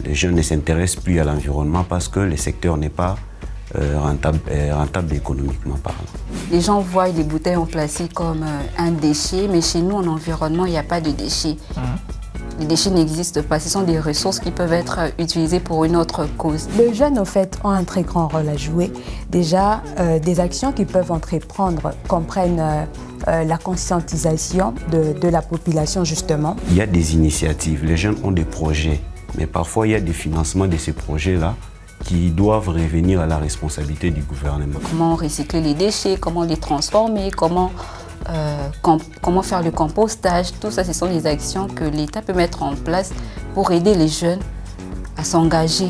les jeunes ne s'intéressent plus à l'environnement parce que le secteur n'est pas rentable économiquement parlant. Les gens voient les bouteilles en plastique comme un déchet, mais chez nous, en environnement, il n'y a pas de déchets. Les déchets n'existent pas, ce sont des ressources qui peuvent être utilisées pour une autre cause. Les jeunes, en fait, ont un très grand rôle à jouer. Déjà, des actions qu'ils peuvent entreprendre comprennent la conscientisation de la population, justement. Il y a des initiatives, les jeunes ont des projets, mais parfois il y a des financements de ces projets-là qui doivent revenir à la responsabilité du gouvernement. Comment recycler les déchets, comment les transformer, comment faire le compostage, tout ça, ce sont des actions que l'État peut mettre en place pour aider les jeunes à s'engager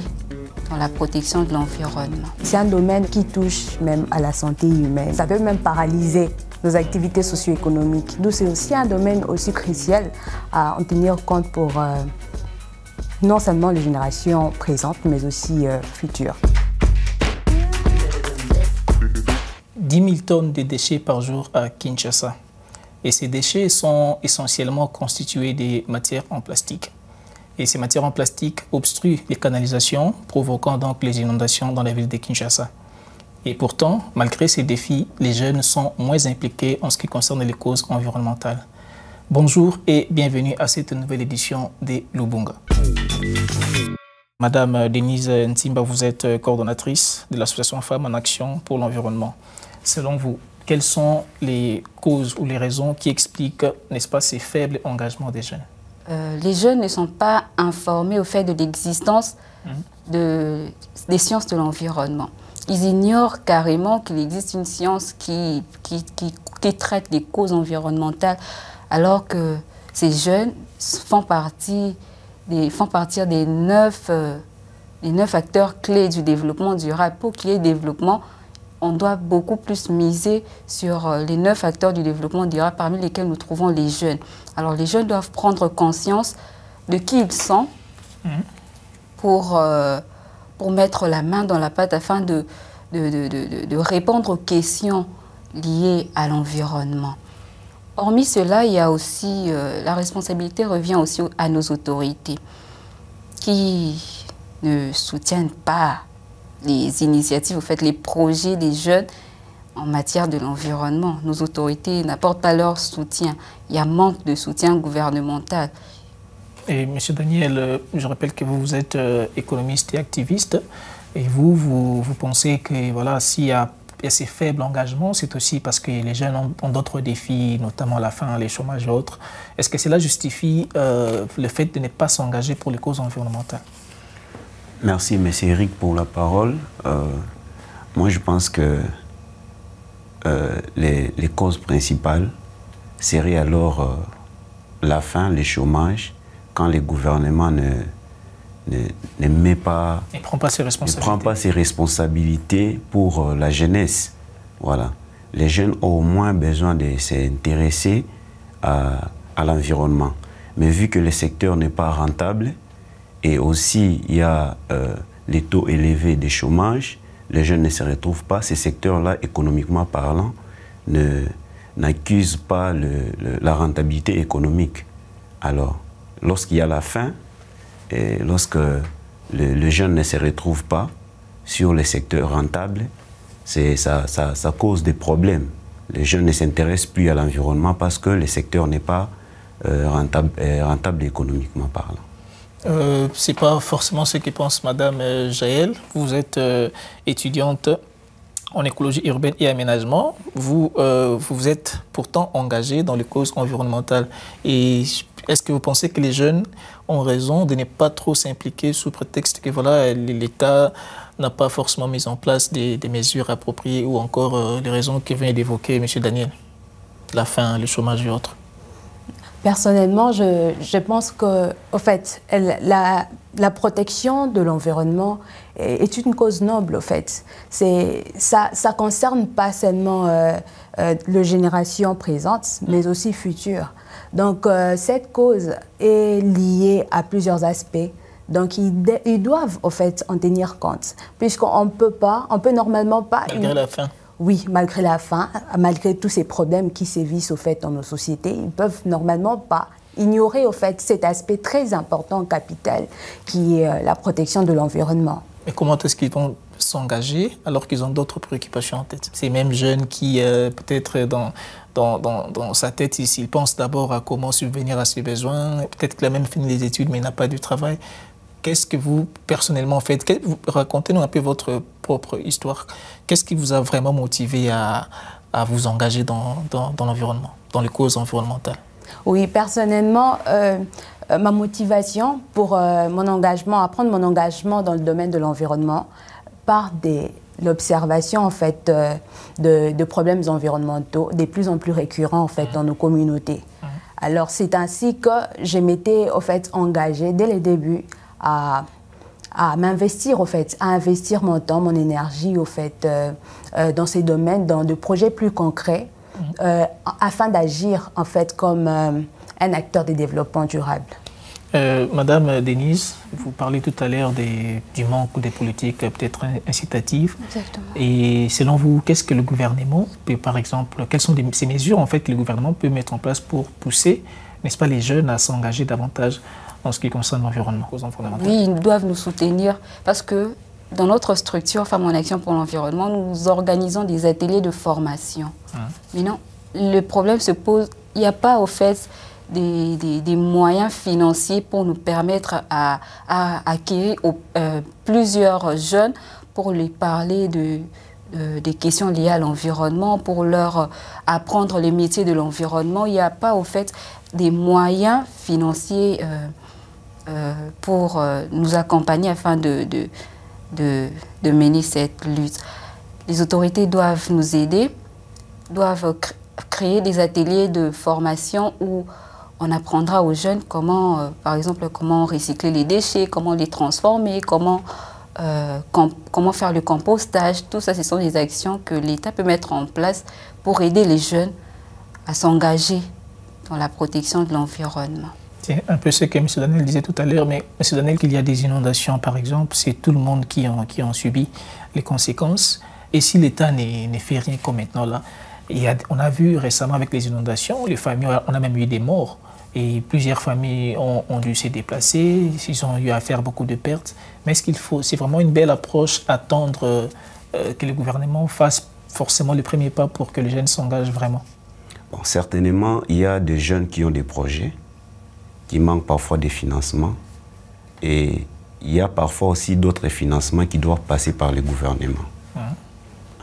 dans la protection de l'environnement. C'est un domaine qui touche même à la santé humaine. Ça peut même paralyser nos activités socio-économiques. Donc c'est aussi un domaine aussi crucial à en tenir compte pour non seulement les générations présentes, mais aussi futures. 10 000 tonnes de déchets par jour à Kinshasa. Et ces déchets sont essentiellement constitués de matières en plastique. Et ces matières en plastique obstruent les canalisations, provoquant donc les inondations dans la ville de Kinshasa. Et pourtant, malgré ces défis, les jeunes sont moins impliqués en ce qui concerne les causes environnementales. Bonjour et bienvenue à cette nouvelle édition de Lubunga. Madame Denise Ntimba, vous êtes coordonnatrice de l'association Femmes en Action pour l'Environnement. Selon vous, quelles sont les causes ou les raisons qui expliquent, n'est-ce pas, ces faibles engagements des jeunes? Les jeunes ne sont pas informés au fait de l'existence des sciences de l'environnement. Ils ignorent carrément qu'il existe une science qui traite des causes environnementales, alors que ces jeunes font partir des 9 acteurs clés du développement durable. Pour qu'il y ait développement, on doit beaucoup plus miser sur les 9 acteurs du développement durable parmi lesquels nous trouvons les jeunes. Alors les jeunes doivent prendre conscience de qui ils sont pour mettre la main dans la pâte afin de répondre aux questions liées à l'environnement. Hormis cela, il y a aussi, la responsabilité revient aussi à nos autorités qui ne soutiennent pas les initiatives, en fait, les projets des jeunes en matière de l'environnement. Nos autorités n'apportent pas leur soutien. Il y a manque de soutien gouvernemental. Et M. Daniel, je rappelle que vous êtes économiste et activiste. Et vous pensez que voilà, s'il y a ces faibles engagements, c'est aussi parce que les jeunes ont d'autres défis, notamment la faim, les chômages et autres. Est-ce que cela justifie le fait de ne pas s'engager pour les causes environnementales? Merci, M. Eric, pour la parole. Moi, je pense que les causes principales seraient alors la faim, le chômage, quand le gouvernement ne prend pas ses responsabilités pour la jeunesse. Voilà. Les jeunes ont au moins besoin de s'intéresser à l'environnement. Mais vu que le secteur n'est pas rentable et aussi il y a les taux élevés de chômage, les jeunes ne se retrouvent pas. Ces secteurs-là, économiquement parlant, n'accusent pas la rentabilité économique. Alors, lorsqu'il y a la faim, et lorsque le jeune ne se retrouve pas sur les secteurs rentables, ça cause des problèmes. Les jeunes ne s'intéressent plus à l'environnement parce que le secteur n'est pas rentable économiquement parlant. Ce n'est pas forcément ce que pense Madame Jaël. Vous êtes étudiante en écologie urbaine et aménagement. Vous êtes pourtant engagée dans les causes environnementales. Et est-ce que vous pensez que les jeunes ont raison de ne pas trop s'impliquer sous prétexte que voilà, l'État n'a pas forcément mis en place des mesures appropriées ou encore les raisons que vient d'évoquer M. Daniel, la faim, le chômage et autres? Personnellement, je pense que, au fait, la protection de l'environnement est une cause noble, au fait. Ça ne concerne pas seulement les générations présentes, mais aussi futures. Donc, cette cause est liée à plusieurs aspects. Donc, ils doivent, au fait, en tenir compte. Puisqu'on peut normalement pas... Malgré la faim. Oui, malgré la faim, malgré tous ces problèmes qui sévissent, au fait, dans nos sociétés, ils ne peuvent normalement pas ignorer au fait cet aspect très important, capital, qui est la protection de l'environnement. Mais comment est-ce qu'ils vont s'engager alors qu'ils ont d'autres préoccupations en tête? Ces mêmes jeunes qui, peut-être dans sa tête, ils pensent d'abord à comment subvenir à ses besoins, peut-être qu'il a même fini les études mais il n'a pas du travail. Qu'est-ce que vous, personnellement, faites? Racontez-nous un peu votre propre histoire. Qu'est-ce qui vous a vraiment motivé à vous engager dans l'environnement, dans les causes environnementales? Oui, personnellement, ma motivation pour mon engagement, à prendre mon engagement dans le domaine de l'environnement, part de l'observation en fait de problèmes environnementaux de plus en plus récurrents en fait dans nos communautés. Alors c'est ainsi que je m'étais en fait engagée dès le début à m'investir au fait, à investir mon temps, mon énergie au fait dans ces domaines, dans de projets plus concrets, afin d'agir en fait comme un acteur de développement durable. Madame Denise, vous parlez tout à l'heure du manque des politiques peut-être incitatives. Exactement. Et selon vous, qu'est-ce que le gouvernement peut, par exemple, quelles sont ces mesures en fait que le gouvernement peut mettre en place pour pousser, n'est-ce pas, les jeunes à s'engager davantage en ce qui concerne l'environnement, aux environnementales? Oui, ils doivent nous soutenir parce que dans notre structure Femmes en Action pour l'Environnement, nous organisons des ateliers de formation. Mais non, le problème se pose, il n'y a pas au fait des moyens financiers pour nous permettre à acquérir plusieurs jeunes pour les parler des questions liées à l'environnement, pour leur apprendre les métiers de l'environnement. Il n'y a pas au fait des moyens financiers pour nous accompagner afin de mener cette lutte. Les autorités doivent nous aider, doivent créer des ateliers de formation où on apprendra aux jeunes comment, par exemple, comment recycler les déchets, comment les transformer, comment faire le compostage. Tout ça, ce sont des actions que l'État peut mettre en place pour aider les jeunes à s'engager dans la protection de l'environnement. C'est un peu ce que M. Daniel disait tout à l'heure, mais M. Daniel, qu'il y a des inondations, par exemple, c'est tout le monde qui en subit les conséquences. Et si l'État ne fait rien comme maintenant, là, on a vu récemment avec les inondations, les familles, on a même eu des morts. Et plusieurs familles ont dû se déplacer, ils ont eu à faire beaucoup de pertes. Mais est-ce qu'il faut, c'est vraiment une belle approche, attendre que le gouvernement fasse forcément le premier pas pour que les jeunes s'engagent vraiment? Bon, certainement, il y a des jeunes qui ont des projets, qui manquent parfois des financements. Et il y a parfois aussi d'autres financements qui doivent passer par le gouvernement.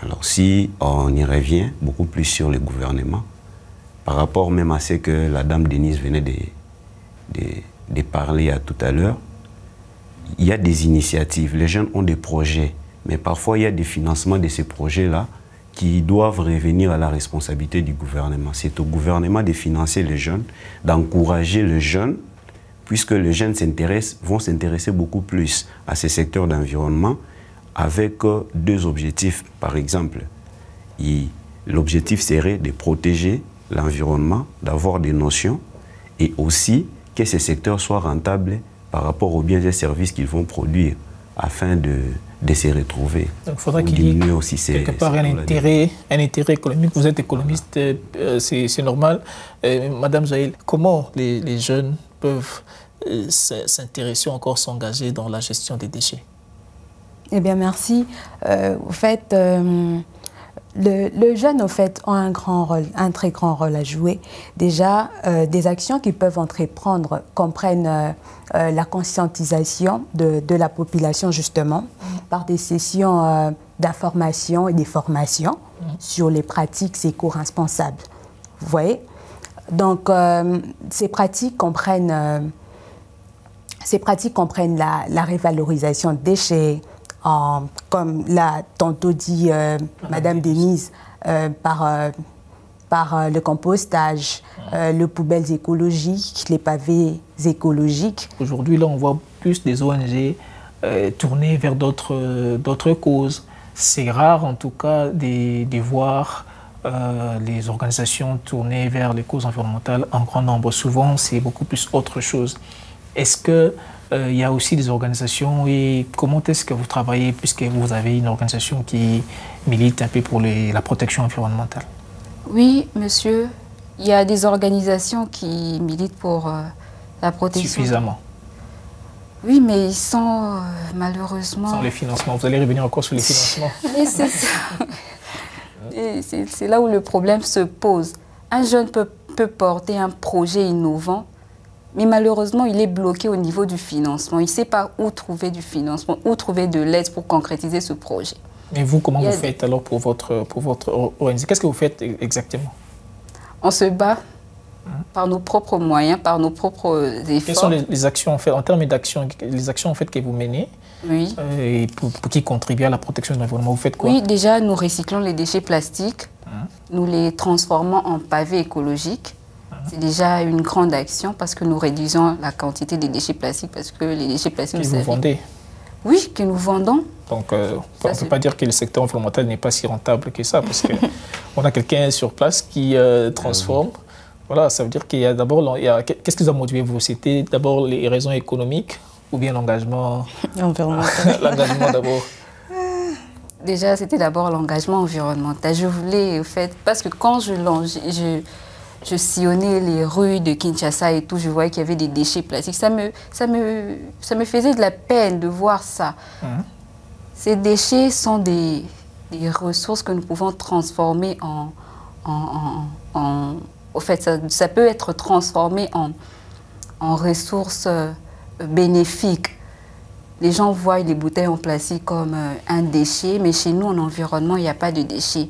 Alors si on y revient beaucoup plus sur le gouvernement, par rapport même à ce que la dame Denise venait de parler tout à l'heure, il y a des initiatives, les jeunes ont des projets, mais parfois il y a des financements de ces projets-là qui doivent revenir à la responsabilité du gouvernement. C'est au gouvernement de financer les jeunes, d'encourager les jeunes, puisque les jeunes vont s'intéresser beaucoup plus à ces secteurs d'environnement avec deux objectifs. Par exemple, l'objectif serait de protéger l'environnement, d'avoir des notions et aussi que ces secteurs soient rentables par rapport aux biens et services qu'ils vont produire afin de se retrouver. Donc il faudrait qu'il y ait aussi quelque part un intérêt économique. Vous êtes économiste, c'est normal. Madame Jaël, comment les jeunes peuvent s'intéresser ou encore s'engager dans la gestion des déchets? Eh bien, merci. Au fait, le jeune, au fait, a un très grand rôle à jouer. Déjà, des actions qu'ils peuvent entreprendre comprennent la conscientisation de la population, justement, par des sessions d'information et des formations sur les pratiques éco-responsables. Vous voyez? Donc, ces pratiques comprennent la révalorisation de déchets, comme l'a tantôt dit Madame Denise, par le compostage, les poubelles écologiques, les pavés écologiques. Aujourd'hui, là, on voit plus des ONG tournées vers d'autres causes. C'est rare, en tout cas, de voir les organisations tournées vers les causes environnementales en grand nombre. Souvent, c'est beaucoup plus autre chose. Est-ce que il y a aussi des organisations et comment est-ce que vous travaillez puisque vous avez une organisation qui milite un peu pour la protection environnementale? Oui, monsieur, Il y a des organisations qui militent pour la protection. Suffisamment. Oui, mais sans, malheureusement... Sans les financements. Vous allez revenir encore sur les financements. Mais c'est ça. C'est là où le problème se pose. Un jeune peut porter un projet innovant, mais malheureusement, il est bloqué au niveau du financement. Il ne sait pas où trouver du financement, où trouver de l'aide pour concrétiser ce projet. Mais vous, comment vous faites alors pour votre ONG? Qu'est-ce que vous faites exactement? On se bat par nos propres moyens, par nos propres efforts. Quelles sont les actions en fait, en termes d'actions, les actions en fait que vous menez? Oui. Et pour qui contribuent à la protection de l'environnement? Vous faites quoi? Oui, déjà, nous recyclons les déchets plastiques. Nous les transformons en pavés écologiques. C'est déjà une grande action parce que nous réduisons la quantité des déchets plastiques parce que les déchets plastiques... Que vous vendez? Oui, que nous vendons. Donc, on ne peut pas dire que le secteur environnemental n'est pas si rentable que ça parce qu'on a quelqu'un sur place qui transforme. Voilà, ça veut dire qu'il y a d'abord... Qu'est-ce qui vous a motivé, vous? C'était d'abord les raisons économiques ou bien l'engagement environnemental? L'engagement d'abord. Déjà, c'était d'abord l'engagement environnemental. Je voulais, en fait, parce que quand je sillonnais les rues de Kinshasa et tout, je voyais qu'il y avait des déchets plastiques. Ça me faisait de la peine de voir ça. Ces déchets sont des ressources que nous pouvons transformer au fait, ça peut être transformé en ressources bénéfiques. Les gens voient les bouteilles en plastique comme un déchet, mais chez nous, en environnement, il n'y a pas de déchets.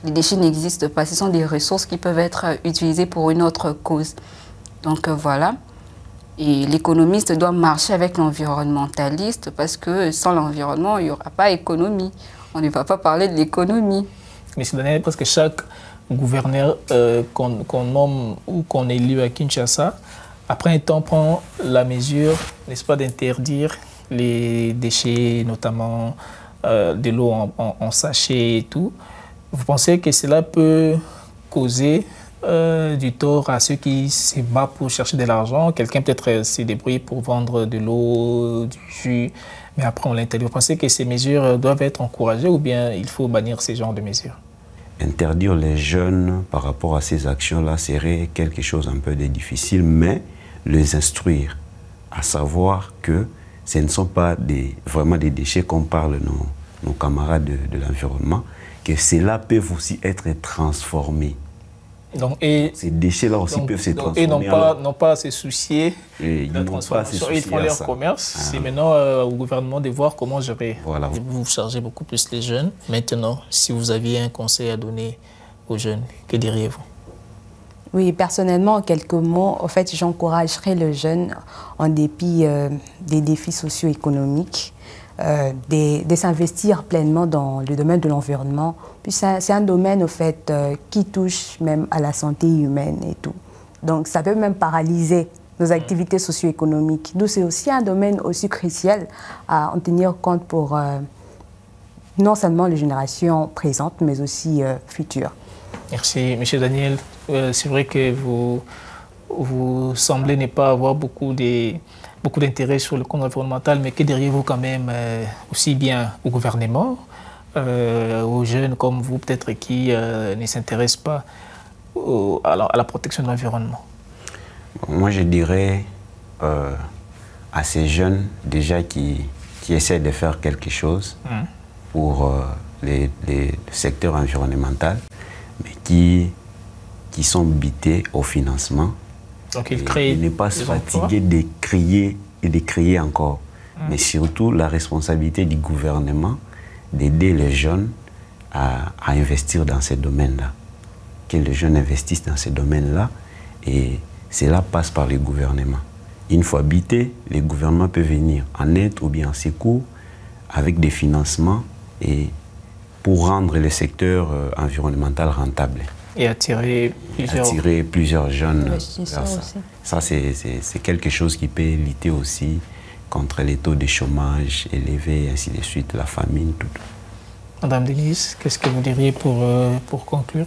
Les déchets n'existent pas. Ce sont des ressources qui peuvent être utilisées pour une autre cause. Donc voilà. Et l'économiste doit marcher avec l'environnementaliste parce que sans l'environnement, il n'y aura pas d'économie. On ne va pas parler de l'économie. Mais c'est donné parce que chaque gouverneur qu'on nomme ou qu'on élit à Kinshasa, après un temps, prend la mesure, n'est-ce pas, d'interdire les déchets, notamment de l'eau en sachet et tout. Vous pensez que cela peut causer du tort à ceux qui se battent pour chercher de l'argent? Quelqu'un peut-être s'est débrouillé pour vendre de l'eau, du jus, mais après on l'interdit. Vous pensez que ces mesures doivent être encouragées ou bien il faut bannir ces genres de mesures? Interdire les jeunes par rapport à ces actions-là serait quelque chose un peu de difficile, mais les instruire, à savoir que ce ne sont pas vraiment des déchets comme parlent nos camarades de l'environnement, que cela peut aussi être transformé. Donc, ces déchets-là aussi peuvent se transformer. Et non pas à se soucier de la transformation. Ils font leur commerce. C'est maintenant au gouvernement de voir comment gérer. Voilà. Vous chargez beaucoup plus les jeunes. Maintenant, si vous aviez un conseil à donner aux jeunes, que diriez-vous? Oui, personnellement, en quelques mots, en fait, j'encouragerais le jeune, en dépit des défis socio-économiques, de s'investir pleinement dans le domaine de l'environnement. Puis c'est un domaine, au fait, qui touche même à la santé humaine et tout. Donc, ça peut même paralyser nos activités socio-économiques. Donc, c'est aussi un domaine aussi crucial à en tenir compte pour non seulement les générations présentes, mais aussi futures. Merci, M. Daniel. C'est vrai que vous semblez ne pas avoir beaucoup d'intérêt sur le compte environnemental, mais que diriez-vous quand même aussi bien au gouvernement, aux jeunes comme vous peut-être qui ne s'intéressent pas à la protection de l'environnement? Moi, je dirais à ces jeunes déjà qui essaient de faire quelque chose pour le secteur environnemental, mais qui sont bités au financement. Donc ils créent. Ne pas se fatiguer de crier et de crier encore. Mais surtout la responsabilité du gouvernement d'aider les jeunes à investir dans ces domaines-là. Que les jeunes investissent dans ces domaines-là et cela passe par le gouvernement. Une fois habité, les gouvernements peuvent venir en aide ou bien en secours avec des financements et pour rendre le secteur environnemental rentable. Et attirer plusieurs jeunes vers ça. Aussi. Ça, c'est quelque chose qui peut lutter aussi contre les taux de chômage élevés, ainsi de suite, la famine, tout. Madame Denise, qu'est-ce que vous diriez pour conclure?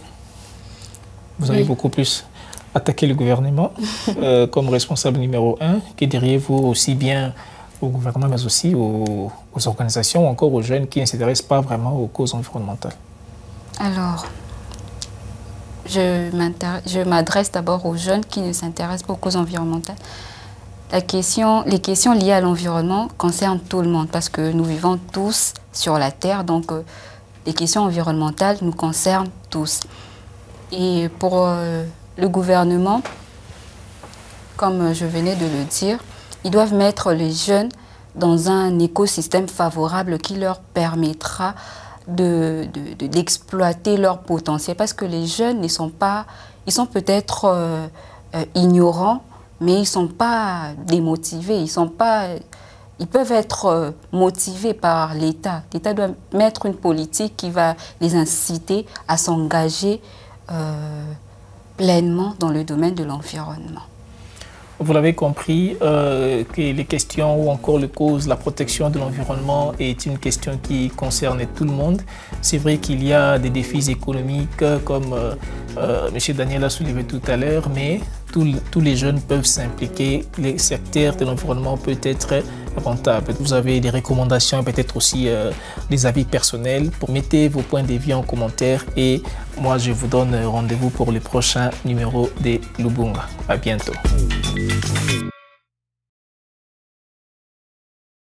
Vous avez beaucoup plus attaqué le gouvernement comme responsable numéro 1. Que diriez-vous aussi bien au gouvernement, mais aussi aux organisations ou encore aux jeunes qui ne s'intéressent pas vraiment aux causes environnementales? Alors, je m'adresse d'abord aux jeunes qui ne s'intéressent pas aux causes environnementales. Les questions liées à l'environnement concernent tout le monde parce que nous vivons tous sur la Terre, donc les questions environnementales nous concernent tous. Et pour le gouvernement, comme je venais de le dire, ils doivent mettre les jeunes dans un écosystème favorable qui leur permettra d'exploiter leur potentiel. Parce que les jeunes ils sont peut-être ignorants, mais ils ne sont pas démotivés. Ils peuvent être motivés par l'État. L'État doit mettre une politique qui va les inciter à s'engager pleinement dans le domaine de l'environnement. Vous l'avez compris, que les questions ou encore les causes, la protection de l'environnement est une question qui concerne tout le monde. C'est vrai qu'il y a des défis économiques comme M. Daniel a soulevé tout à l'heure, mais tous les jeunes peuvent s'impliquer. Le secteur de l'environnement peut être rentable. Vous avez des recommandations, peut-être aussi des avis personnels. Mettez vos points de vue en commentaire et moi je vous donne rendez-vous pour le prochain numéro de Lubunga. À bientôt.